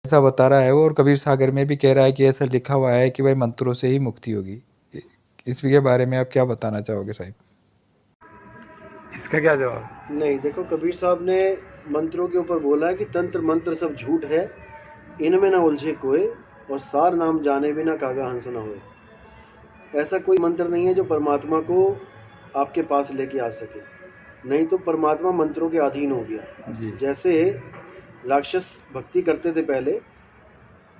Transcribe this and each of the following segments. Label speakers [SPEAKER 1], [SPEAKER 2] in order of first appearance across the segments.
[SPEAKER 1] ऐसा बता रहा है वो, और कबीर सागर में भी कह रहा है कि ऐसा लिखा हुआ है कि भाई मंत्रों से ही मुक्ति होगी। इसके बारे में आप क्या बताना चाहोगे साहब? इसका क्या जवाब?
[SPEAKER 2] नहीं, देखो कबीर साहब ने मंत्रों के ऊपर बोला है कि तंत्र मंत्र सब झूठ है, इनमें ना उलझे कोई, और सार नाम जाने बिना कागा हंस न होए। ऐसा कोई मंत्र नहीं है जो परमात्मा को आपके पास लेके आ सके, नहीं तो परमात्मा मंत्रों के अधीन हो गया।
[SPEAKER 1] जी।
[SPEAKER 2] जैसे राक्षस भक्ति करते थे पहले,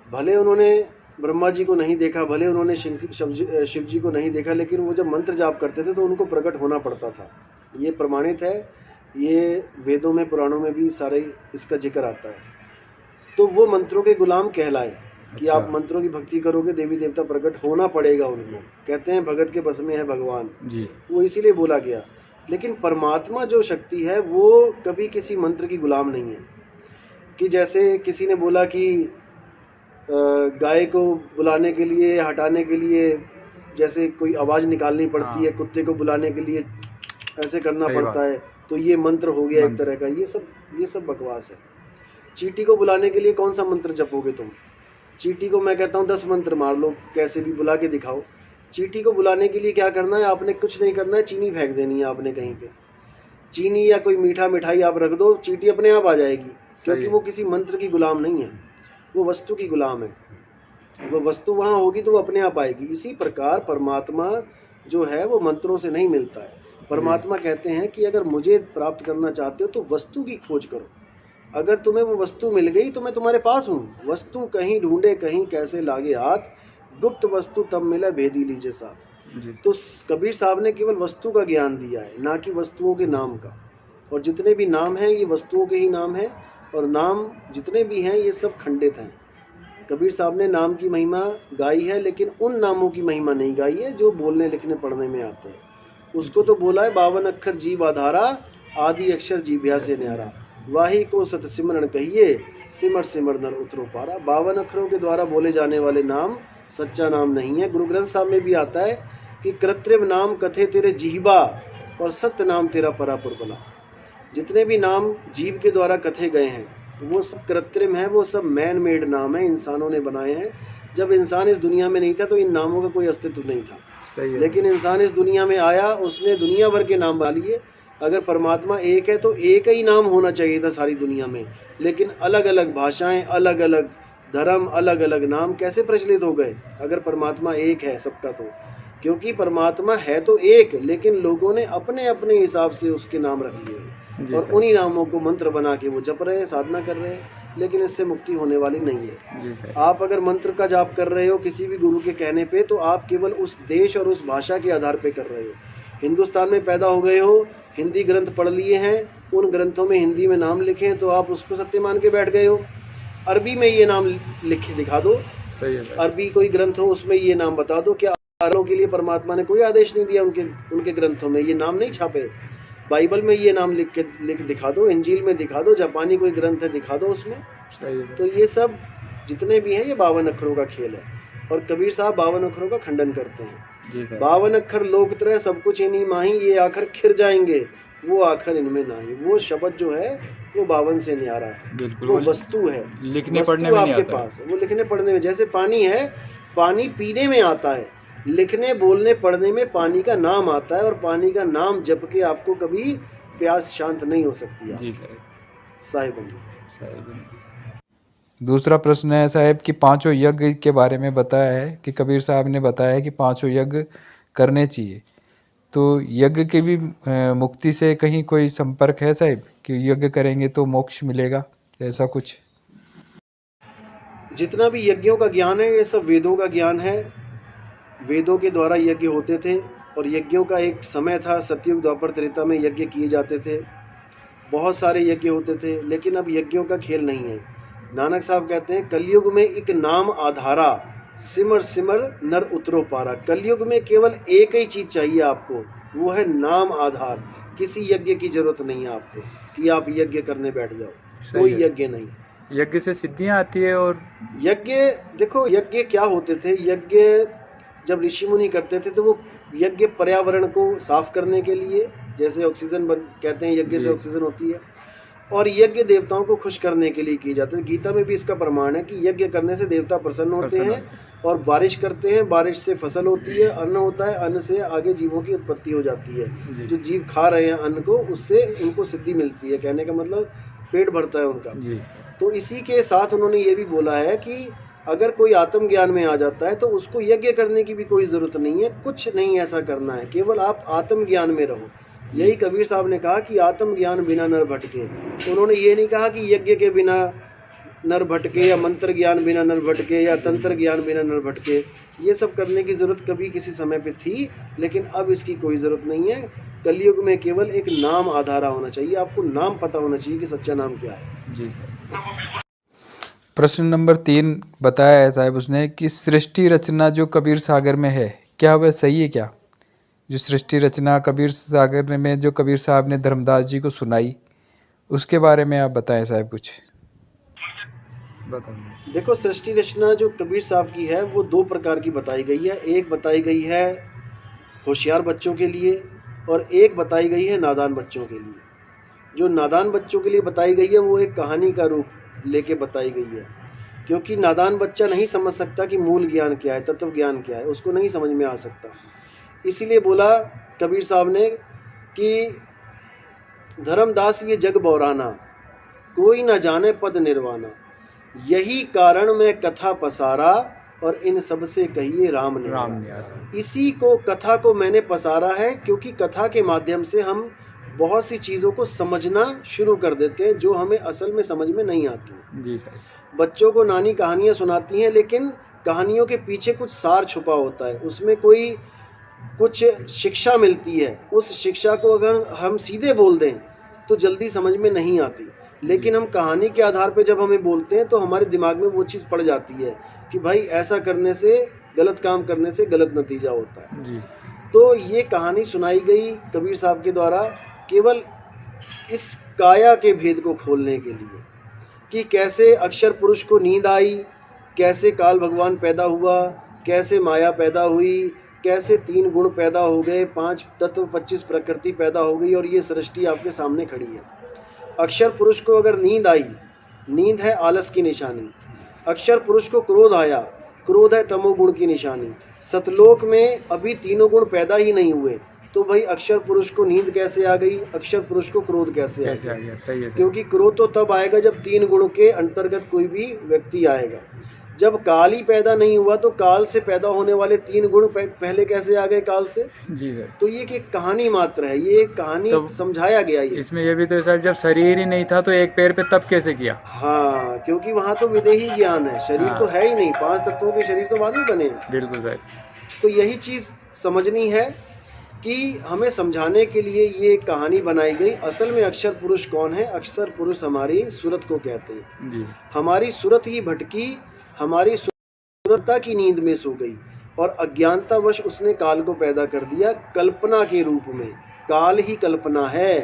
[SPEAKER 2] भले उन्होंने ब्रह्मा जी को नहीं देखा, भले उन्होंने शिव जी को नहीं देखा, लेकिन वो जब मंत्र जाप करते थे तो उनको प्रकट होना पड़ता था। ये प्रमाणित है, ये वेदों में पुराणों में भी सारे इसका जिक्र आता है। तो वो मंत्रों के गुलाम कहलाए कि
[SPEAKER 1] अच्छा।
[SPEAKER 2] आप मंत्रों की भक्ति करोगे, देवी देवता प्रकट होना पड़ेगा उनको। कहते हैं भगत के बस में है भगवान,
[SPEAKER 1] जी।
[SPEAKER 2] वो इसीलिए बोला गया। लेकिन परमात्मा जो शक्ति है वो कभी किसी मंत्र की गुलाम नहीं है। कि जैसे किसी ने बोला कि गाय को बुलाने के लिए, हटाने के लिए जैसे कोई आवाज़ निकालनी पड़ती है, कुत्ते को बुलाने के लिए ऐसे करना पड़ता है, तो ये मंत्र हो गया एक तरह का। ये सब बकवास है। चींटी को बुलाने के लिए कौन सा मंत्र जपोगे तुम? चींटी को मैं कहता हूँ 10 मंत्र मार लो, कैसे भी बुला के दिखाओ। चींटी को बुलाने के लिए क्या करना है? आपने कुछ नहीं करना है, चीनी फेंक देनी है आपने कहीं पे। चीनी या कोई मीठा मिठाई आप रख दो, चींटी अपने आप आ जाएगी, क्योंकि वो किसी मंत्र की गुलाम नहीं है, वो वस्तु की गुलाम है। वो वस्तु वहाँ होगी तो वो अपने आप आएगी। इसी प्रकार परमात्मा जो है वो मंत्रों से नहीं मिलता है। परमात्मा कहते हैं कि अगर मुझे प्राप्त करना चाहते हो तो वस्तु की खोज करो। अगर तुम्हें वो वस्तु मिल गई तो मैं तुम्हारे पास हूँ। वस्तु कहीं ढूंढे कहीं कैसे लागे हाथ, गुप्त वस्तु तब मिले भेदी लीजिए साथ। तो कबीर साहब ने केवल वस्तु का ज्ञान दिया है, ना कि वस्तुओं के नाम का। और जितने भी नाम हैं ये वस्तुओं के ही नाम हैं, और नाम जितने भी हैं ये सब खंडित हैं। कबीर साहब ने नाम की महिमा गाई है, लेकिन उन नामों की महिमा नहीं गाई है जो बोलने लिखने पढ़ने में आते हैं। उसको तो बोला है 52 अक्षर जीव आधारा, आदि अक्षर जीभ्या से न्यारा। वाही को सत सिमरन कहिए, सिमर सिमर नर उतरो पारा। 52 अक्षरों के द्वारा बोले जाने वाले नाम सच्चा नाम नहीं है। गुरु ग्रंथ साहब में भी आता है कि कृत्रिम नाम कथे तेरे जीवा, और सत्य नाम तेरा परापुर बला। जितने भी नाम जीव के द्वारा कथे गए हैं वो सब कृत्रिम है, वो सब मैन मेड नाम है, इंसानों ने बनाए हैं। जब इंसान इस दुनिया में नहीं था तो इन नामों का कोई अस्तित्व नहीं था। लेकिन इंसान इस दुनिया में आया, उसने दुनिया भर के नाम बना लिए। अगर परमात्मा एक है तो एक ही नाम होना चाहिए था सारी दुनिया में, लेकिन अलग अलग भाषाएं, अलग अलग धर्म, अलग अलग नाम कैसे प्रचलित हो गए अगर परमात्मा एक है सबका? तो क्योंकि परमात्मा है तो एक, लेकिन लोगों ने अपने अपने हिसाब से उसके नाम रख लिए और उन्हीं नामों को मंत्र बना के वो जप रहे हैं, साधना कर रहे हैं। लेकिन इससे मुक्ति होने वाली नहीं है। आप अगर मंत्र का जाप कर रहे हो किसी भी गुरु के कहने पे, तो आप केवल उस देश और उस भाषा के आधार पे कर रहे हो। हिंदुस्तान में पैदा हो गए हो, हिंदी ग्रंथ पढ़ लिए हैं, उन ग्रंथों में हिंदी में नाम लिखे हैं तो आप उसको सत्य मान के बैठ गए हो। अरबी में ये नाम लिखे दिखा दो, सही है। अरबी कोई ग्रंथ हो उसमें ये नाम बता दो। क्या अरबों के लिए परमात्मा ने कोई आदेश नहीं दिया? उनके ग्रंथों में ये नाम नहीं छापे? बाइबल में ये नाम लिख दिखा दो, इंजील में दिखा दो, जापानी कोई ग्रंथ है दिखा दो उसमें। तो ये सब जितने भी हैं ये 52 अक्षरों का खेल है। और कबीर साहब 52 अक्षरों का खंडन करते हैं। 52 अक्षर लोक त्रय सब कुछ इन्हीं माही, ये आखिर खिर जाएंगे वो आखिर इनमें नाही। वो शब्द जो है वो 52 से न्यारा है, वो वस्तु है, लिखने पढ़ने में आपके पास है। वो लिखने पढ़ने में, जैसे पानी है, पानी पीने में आता है, लिखने बोलने पढ़ने में पानी का नाम आता है। और पानी का नाम जप के आपको कभी प्यास शांत नहीं हो सकती है। जी साहिब।
[SPEAKER 1] दूसरा प्रश्न है साहब कि 5 यज्ञ के बारे में बताया है कि कबीर साहब ने बताया है कि 5 यज्ञ करने चाहिए। तो यज्ञ के भी मुक्ति से कहीं कोई संपर्क है साहब कि यज्ञ करेंगे तो मोक्ष मिलेगा, ऐसा कुछ?
[SPEAKER 2] जितना भी यज्ञों का ज्ञान है ये सब वेदों का ज्ञान है। वेदों के द्वारा यज्ञ होते थे, और यज्ञों का एक समय था, सतयुग द्वापर त्रेता में यज्ञ किए जाते थे, बहुत सारे यज्ञ होते थे। लेकिन अब यज्ञों का खेल नहीं है। नानक साहब कहते हैं कलयुग में एक नाम आधारा, सिमर सिमर नर उतरो पारा। कलयुग में केवल एक ही चीज चाहिए आपको, वो है नाम आधार। किसी यज्ञ की जरूरत नहीं है आपको कि आप यज्ञ करने बैठ जाओ, कोई यज्ञ नहीं।
[SPEAKER 1] यज्ञ से सिद्धियां आती है। और
[SPEAKER 2] यज्ञ, देखो यज्ञ क्या होते थे, यज्ञ जब ऋषि मुनि करते थे तो वो यज्ञ पर्यावरण को साफ करने के लिए, जैसे ऑक्सीजन कहते हैं यज्ञ से ऑक्सीजन होती है, और यज्ञ देवताओं को खुश करने के लिए किए जाते हैं। गीता में भी इसका प्रमाण है कि यज्ञ करने से देवता प्रसन्न होते हैं और बारिश करते हैं, बारिश से फसल होती है, अन्न होता है, अन्न से आगे जीवों की उत्पत्ति हो जाती है। जो जीव खा रहे हैं अन्न को, उससे इनको सिद्धि मिलती है। कहने का मतलब पेट भरता है उनका। तो इसी के साथ उन्होंने ये भी बोला है कि अगर कोई आत्मज्ञान में आ जाता है तो उसको यज्ञ करने की भी कोई ज़रूरत नहीं है, कुछ नहीं ऐसा करना है, केवल आप आत्मज्ञान में रहो। यही कबीर साहब ने कहा कि आत्मज्ञान बिना नर भटके। तो उन्होंने ये नहीं कहा कि यज्ञ के बिना नर भटके या मंत्र ज्ञान बिना नर भटके या तंत्र ज्ञान बिना नर भटके। ये सब करने की ज़रूरत कभी किसी समय पे थी, लेकिन अब इसकी कोई ज़रूरत नहीं है। कलयुग में केवल एक नाम आधारा होना चाहिए, आपको नाम पता होना चाहिए कि सच्चा नाम क्या है।
[SPEAKER 1] जी सर। प्रश्न नंबर 3 बताया है साहब उसने कि सृष्टि रचना जो कबीर सागर में है, क्या वह सही है क्या? जो सृष्टि रचना कबीर सागर में जो कबीर साहब ने धर्मदास जी को सुनाई, उसके बारे में आप बताएं साहब कुछ।
[SPEAKER 2] देखो, सृष्टि रचना जो कबीर साहब की है वो 2 प्रकार की बताई गई है। एक बताई गई है होशियार बच्चों के लिए और एक बताई गई है नादान बच्चों के लिए। जो नादान बच्चों के लिए बताई गई है वो एक कहानी का रूप लेके बताई गई है, क्योंकि नादान बच्चा नहीं समझ सकता कि मूल ज्ञान क्या है, तत्व ज्ञान क्या है, उसको नहीं समझ में आ सकता। इसीलिए बोला कबीर साहब ने कि धर्मदास ये जग बौराना, कोई न जाने पद निर्वाणा, यही कारण मैं कथा पसारा और इन सब से कहिए राम ने। इसी को, कथा को मैंने पसारा है, क्योंकि कथा के माध्यम से हम बहुत सी चीज़ों को समझना शुरू कर देते हैं जो हमें असल में समझ में नहीं आती।
[SPEAKER 1] जी सर।
[SPEAKER 2] बच्चों को नानी कहानियाँ सुनाती हैं, लेकिन कहानियों के पीछे कुछ सार छुपा होता है, उसमें कोई कुछ शिक्षा मिलती है। उस शिक्षा को अगर हम सीधे बोल दें तो जल्दी समझ में नहीं आती, लेकिन हम कहानी के आधार पे जब हमें बोलते हैं तो हमारे दिमाग में वो चीज़ पड़ जाती है कि भाई ऐसा करने से, गलत काम करने से गलत नतीजा होता है। जी। तो ये कहानी सुनाई गई कबीर साहब के द्वारा केवल इस काया के भेद को खोलने के लिए, कि कैसे अक्षर पुरुष को नींद आई, कैसे काल भगवान पैदा हुआ, कैसे माया पैदा हुई, कैसे 3 गुण पैदा हो गए, 5 तत्व, 25 प्रकृति पैदा हो गई, और ये सृष्टि आपके सामने खड़ी है। अक्षर पुरुष को अगर नींद आई, नींद है आलस की निशानी। अक्षर पुरुष को क्रोध आया, क्रोध है तमोगुण की निशानी। सतलोक में अभी 3 गुण पैदा ही नहीं हुए, तो भाई अक्षर पुरुष को नींद कैसे आ गई, अक्षर पुरुष को क्रोध कैसे आ गया? सही है। क्योंकि क्रोध तो तब आएगा जब 3 गुणों के अंतर्गत कोई भी व्यक्ति आएगा। जब काल ही पैदा नहीं हुआ तो काल से पैदा होने वाले 3 गुण पहले कैसे आ गए काल से? जी सर। तो ये एक कहानी मात्र है, ये एक कहानी तो समझाया गया। ये
[SPEAKER 1] इसमें ये भी तो सर, जब शरीर ही नहीं था तो एक पैर पे तब कैसे किया?
[SPEAKER 2] हाँ, क्योंकि वहाँ तो विदेही ज्ञान है, शरीर हाँ। तो है ही नहीं, 5 तत्वों के शरीर तो बाद में बने हैं।
[SPEAKER 1] बिल्कुल सर।
[SPEAKER 2] तो यही चीज़ समझनी है कि हमें समझाने के लिए ये कहानी बनाई गई। असल में अक्षर पुरुष कौन है? अक्षर पुरुष हमारी सूरत को कहते हैं। जी। हमारी सूरत ही भटकी, हमारी सूरतता की नींद में सो गई और अज्ञानतावश उसने काल को पैदा कर दिया कल्पना के रूप में। काल ही कल्पना है,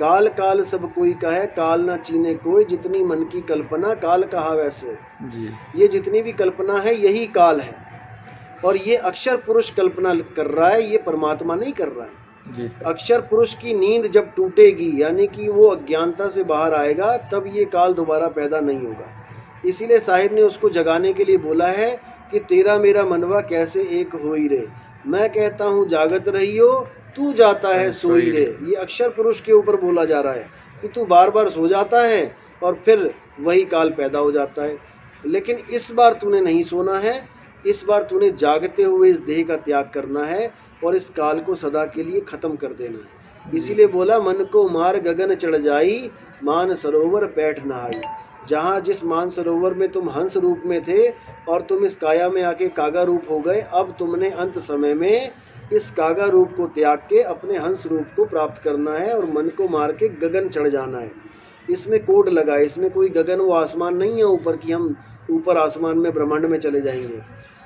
[SPEAKER 2] काल काल सब कोई कहे, काल ना चीने कोई, जितनी मन की कल्पना काल कहा वैसो। जी। ये जितनी भी कल्पना है यही काल है, और ये अक्षर पुरुष कल्पना कर रहा है, ये परमात्मा नहीं कर रहा है। जी। अक्षर पुरुष की नींद जब टूटेगी, यानी कि वो अज्ञानता से बाहर आएगा, तब ये काल दोबारा पैदा नहीं होगा। इसीलिए साहिब ने उसको जगाने के लिए बोला है कि तेरा मेरा मनवा कैसे एक होई रे, मैं कहता हूँ जागत रहियो, तू जाता है सोई रे। ये अक्षर पुरुष के ऊपर बोला जा रहा है कि तू बार बार सो जाता है और फिर वही काल पैदा हो जाता है। लेकिन इस बार तूने नहीं सोना है, इस बार तूने जागते हुए इस देह का त्याग करना है और इस काल को सदा के लिए ख़त्म कर देना है। इसीलिए बोला मन को मार गगन चढ़ जाई, मान सरोवर बैठ नहाई। जहाँ जिस मान सरोवर में तुम हंस रूप में थे और तुम इस काया में आके कागा रूप हो गए, अब तुमने अंत समय में इस कागा रूप को त्याग के अपने हंस रूप को प्राप्त करना है और मन को मार के गगन चढ़ जाना है। इसमें कोड लगा है, इसमें कोई गगन वो आसमान नहीं है ऊपर की हम ऊपर आसमान में ब्रह्मांड में चले जाएंगे।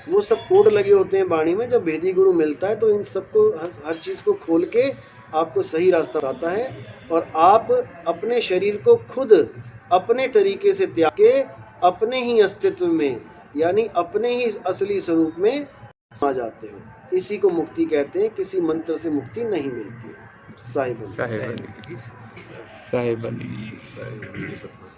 [SPEAKER 2] वो सब कोड लगे होते हैं वाणी में। जब भेदी गुरु मिलता है तो इन सबको हर चीज़ को खोल के आपको सही रास्ता बताता है और आप अपने शरीर को खुद अपने तरीके से त्याग के अपने ही अस्तित्व में, यानी अपने ही असली स्वरूप में समा जाते हो। इसी को मुक्ति कहते हैं, किसी मंत्र से मुक्ति नहीं मिलती। साहिब
[SPEAKER 1] साहेब बनेंगे।
[SPEAKER 2] साहेब बनेंगे सतनाम।